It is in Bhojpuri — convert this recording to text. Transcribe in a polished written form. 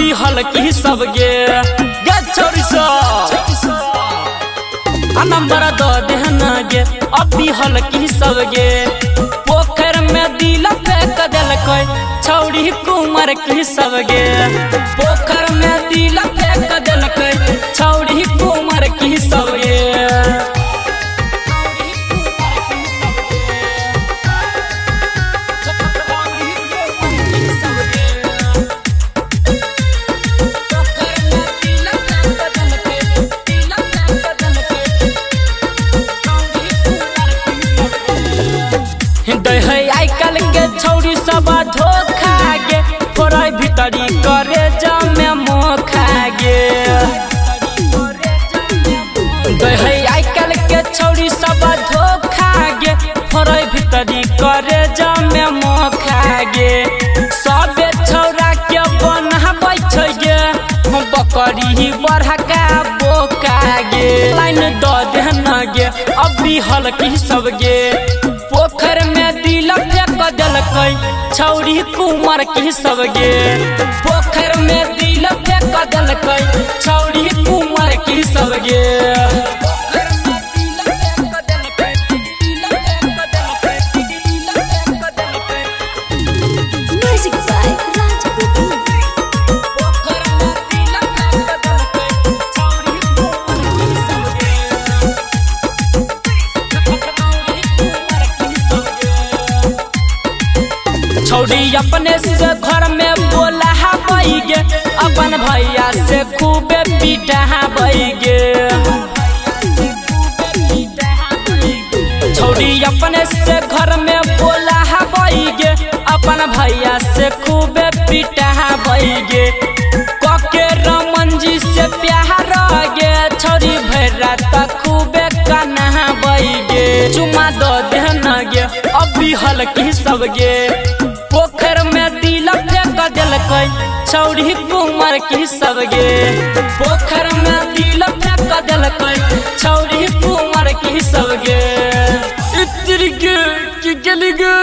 अभी हल्की सबगे छोरी नंबर दो देहना गे अभी हल्की सबगे पोखर में दिल फेंक दिलकै छौड़ी कुमार की सबगे पोखर में दिल फेंक दिलकै छौड़ी कुमार की सबगे आई कल के छौड़ी सब धोखा गे फोड़ै भीतरी करे जमे मोखा गे आई कल के छौड़ी सब धोखा गे फोड़ै भीतरी करे जमे मोखा गे सबे छौड़ा के बनाबै छै गे बकरी बड़का बोका गे लाइन द देहना गे अभी हल्की सबगे पोखर में दिल फेंक दिलकै छौड़ी कुमार की सबगे पोखर में दिल फेंक दिलकै छौड़ी कुमार की सबगे छौड़ी अपने से घर में बोला गे अपन भैया से खूबे पीटा गे छौड़ी अपने से घर में बोला गे अपन भैया से खूबे पीटा गे कके रमन जी से प्यार गे छौड़ी भैरा तक खूबे कन्हा गे चुमा दो देहना गे अभी हल्की सबगे पोखर में दिल फेंक दिलकै छौड़ी कुमार की सबगे पोखर में दिल फेंक दिलकै छौड़ी कुमार की सबगे इतरी के गली गे।